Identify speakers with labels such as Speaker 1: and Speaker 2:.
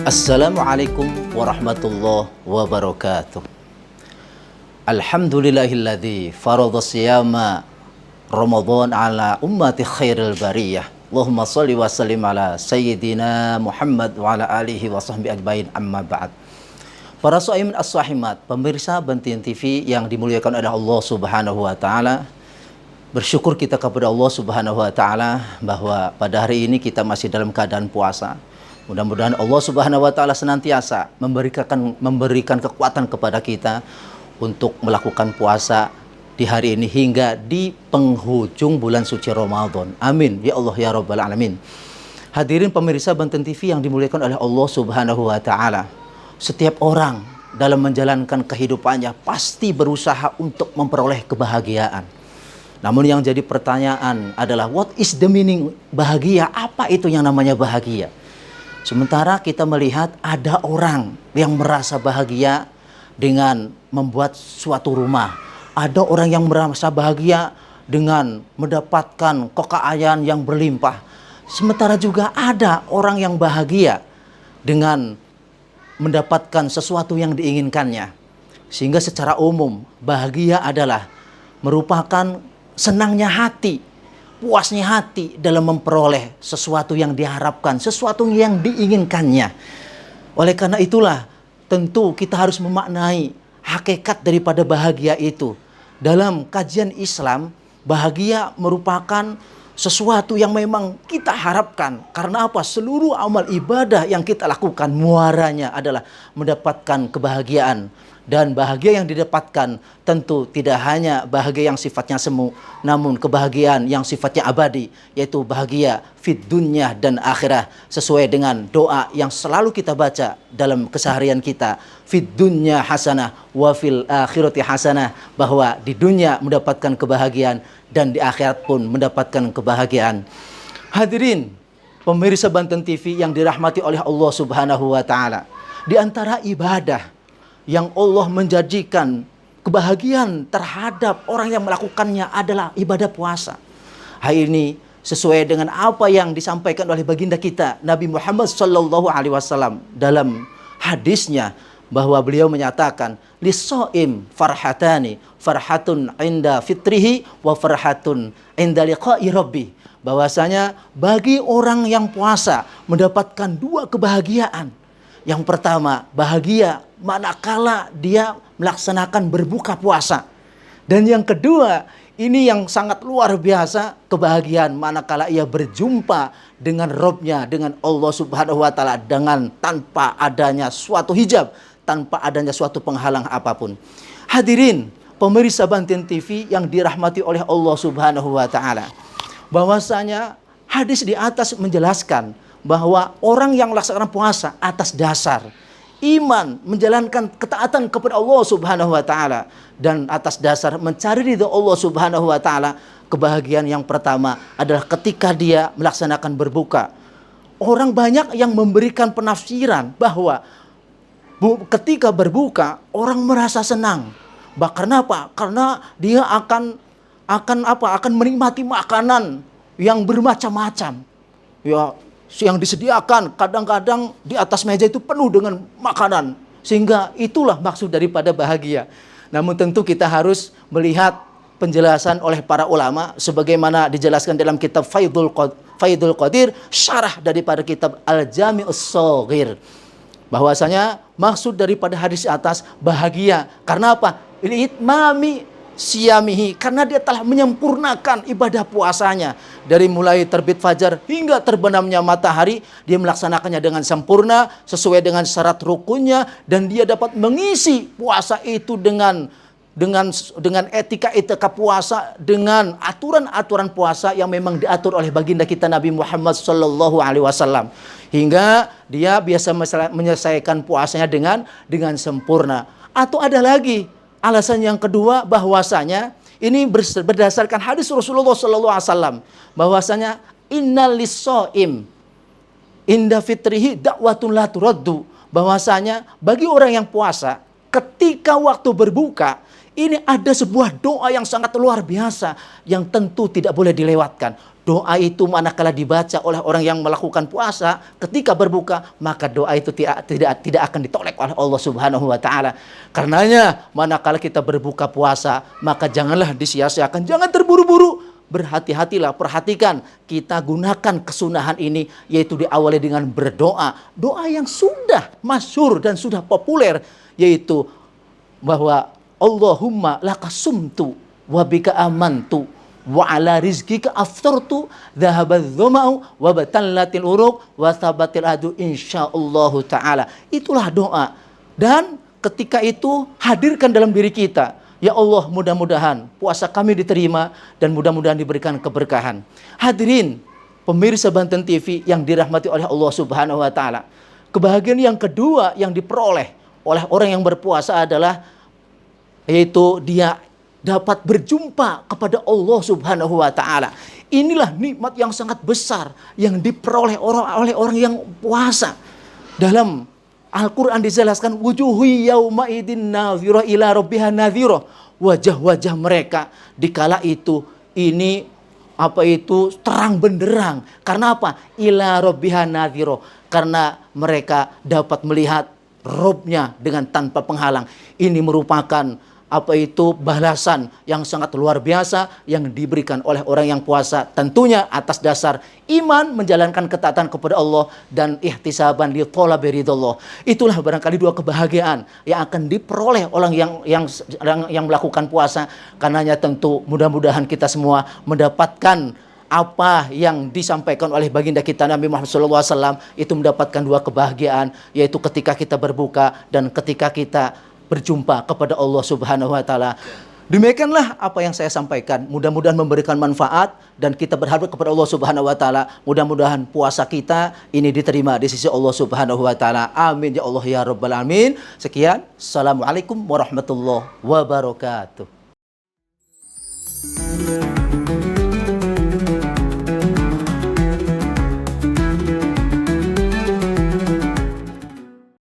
Speaker 1: Assalamualaikum warahmatullahi wabarakatuh. Alhamdulillahilladzi faradha siyama Ramadan ala ummati khairil bariyah. Allahumma shalli wa sallim ala sayyidina Muhammad wa ala alihi wa sahbihi ajmain, amma ba'd. Para shaimin as-shahimat, pemirsa Bantian TV yang dimuliakan oleh Allah Subhanahu wa taala. Bersyukur kita kepada Allah Subhanahu wa taala bahwa pada hari ini kita masih dalam keadaan puasa. Mudah-mudahan Allah Subhanahu wa taala senantiasa memberikan kekuatan kepada kita untuk melakukan puasa di hari ini hingga di penghujung bulan suci Ramadan. Amin ya Allah ya rabbal alamin. Hadirin pemirsa Banten TV yang dimuliakan oleh Allah Subhanahu wa taala. Setiap orang dalam menjalankan kehidupannya pasti berusaha untuk memperoleh kebahagiaan. Namun yang jadi pertanyaan adalah what is the meaning bahagia? Apa itu yang namanya bahagia? Sementara kita melihat ada orang yang merasa bahagia dengan membuat suatu rumah. Ada orang yang merasa bahagia dengan mendapatkan kekayaan yang berlimpah. Sementara juga ada orang yang bahagia dengan mendapatkan sesuatu yang diinginkannya. Sehingga secara umum bahagia adalah merupakan senangnya hati, puasnya hati dalam memperoleh sesuatu yang diharapkan, sesuatu yang diinginkannya. Oleh karena itulah tentu kita harus memaknai hakikat daripada bahagia itu. Dalam kajian Islam, bahagia merupakan sesuatu yang memang kita harapkan. Karena apa? Seluruh amal ibadah yang kita lakukan muaranya adalah mendapatkan kebahagiaan. Dan bahagia yang didapatkan tentu tidak hanya bahagia yang sifatnya semu, namun kebahagiaan yang sifatnya abadi, yaitu bahagia fid dunya dan akhirah, sesuai dengan doa yang selalu kita baca dalam keseharian kita, fid dunya hasanah wa fil akhirati hasanah, bahwa di dunia mendapatkan kebahagiaan dan di akhirat pun mendapatkan kebahagiaan. Hadirin pemirsa Banten TV yang dirahmati oleh Allah Subhanahu wa taala, di antara ibadah yang Allah menjanjikan kebahagiaan terhadap orang yang melakukannya adalah ibadah puasa. Hari ini sesuai dengan apa yang disampaikan oleh baginda kita Nabi Muhammad SAW dalam hadisnya, bahwa beliau menyatakan lis-shaim farhatani, farhatun inda fitrihi wa farhatun inda liqa'i rabbi. Bahwasanya bagi orang yang puasa mendapatkan dua kebahagiaan. Yang pertama, bahagia manakala dia melaksanakan berbuka puasa. Dan yang kedua, ini yang sangat luar biasa, kebahagiaan manakala ia berjumpa dengan Robnya, dengan Allah Subhanahu wa taala, dengan tanpa adanya suatu hijab, tanpa adanya suatu penghalang apapun. Hadirin pemirsa Banten TV yang dirahmati oleh Allah Subhanahu wa taala, bahwasanya hadis di atas menjelaskan bahwa orang yang melaksanakan puasa atas dasar iman, menjalankan ketaatan kepada Allah Subhanahu wa taala, dan atas dasar mencari ridha Allah Subhanahu wa taala, kebahagiaan yang pertama adalah ketika dia melaksanakan berbuka. Orang banyak yang memberikan penafsiran bahwa ketika berbuka orang merasa senang. Bahkan apa? Karena dia akan menikmati makanan yang bermacam-macam. Ya, yang disediakan kadang-kadang di atas meja itu penuh dengan makanan, sehingga itulah maksud daripada bahagia. Namun tentu kita harus melihat penjelasan oleh para ulama sebagaimana dijelaskan dalam kitab Faidul Qadir, syarah daripada kitab Al-Jami'us Shaghir, bahwasanya maksud daripada hadis atas bahagia karena apa? Li'itmami siyamihi, karena dia telah menyempurnakan ibadah puasanya. Dari mulai terbit fajar hingga terbenamnya matahari, dia melaksanakannya dengan sempurna sesuai dengan syarat rukunnya, dan dia dapat mengisi puasa itu dengan etika puasa, dengan aturan-aturan puasa yang memang diatur oleh baginda kita Nabi Muhammad SAW, hingga dia biasa menyelesaikan puasanya dengan sempurna. Atau ada lagi alasan yang kedua, bahwasanya ini berdasarkan hadis Rasulullah SAW, bahwasanya innal lis-shaim inda fitrihi da'watun la turaddu, bahwasanya bagi orang yang puasa ketika waktu berbuka Ini ada sebuah doa yang sangat luar biasa yang tentu tidak boleh dilewatkan. Doa itu manakala dibaca oleh orang yang melakukan puasa ketika berbuka, maka doa itu tidak akan ditolak oleh Allah Subhanahu wa taala. Karenanya manakala kita berbuka puasa, maka janganlah disia-siakan, jangan terburu-buru. Berhati-hatilah, perhatikan, kita gunakan kesunahan ini, yaitu diawali dengan berdoa. Doa yang sudah masyhur dan sudah populer, yaitu bahwa Allahumma laka sumtu wa bika amantu wa ala rizkika aftartu dhahabadz dhama'u wa batallatil uruq wa thabatil adu insyaallahu taala. Itulah doa. Dan ketika itu hadirkan dalam diri kita, ya Allah, mudah-mudahan puasa kami diterima dan mudah-mudahan diberikan keberkahan. Hadirin pemirsa Banten TV yang dirahmati oleh Allah Subhanahu wa taala. Kebahagiaan yang kedua yang diperoleh oleh orang yang berpuasa adalah yaitu dia dapat berjumpa kepada Allah Subhanahu wa taala. Inilah nikmat yang sangat besar yang diperoleh oleh orang yang puasa. Dalam Al-Qur'an dijelaskan wujuhu yauma idzin nadhira ila rabbiha nadhira. Wajah-wajah mereka dikala itu ini terang benderang. Karena apa? Ila rabbiha nadhira. Karena mereka dapat melihat Robnya dengan tanpa penghalang. Ini merupakan balasan yang sangat luar biasa yang diberikan oleh orang yang puasa, tentunya atas dasar iman, menjalankan ketaatan kepada Allah, dan ihtisaban li thalabi ridallah. Itulah barangkali dua kebahagiaan yang akan diperoleh orang yang melakukan puasa. Karenanya tentu mudah-mudahan kita semua mendapatkan apa yang disampaikan oleh baginda kita Nabi Muhammad SAW, itu mendapatkan dua kebahagiaan, yaitu ketika kita berbuka dan ketika kita berjumpa kepada Allah Subhanahu wa taala. Demikianlah apa yang saya sampaikan. Mudah-mudahan memberikan manfaat dan kita berharap kepada Allah Subhanahu wa taala. Mudah-mudahan puasa kita ini diterima di sisi Allah Subhanahu wa taala. Amin ya Allah ya rabbal alamin. Sekian. Assalamualaikum warahmatullahi wabarakatuh.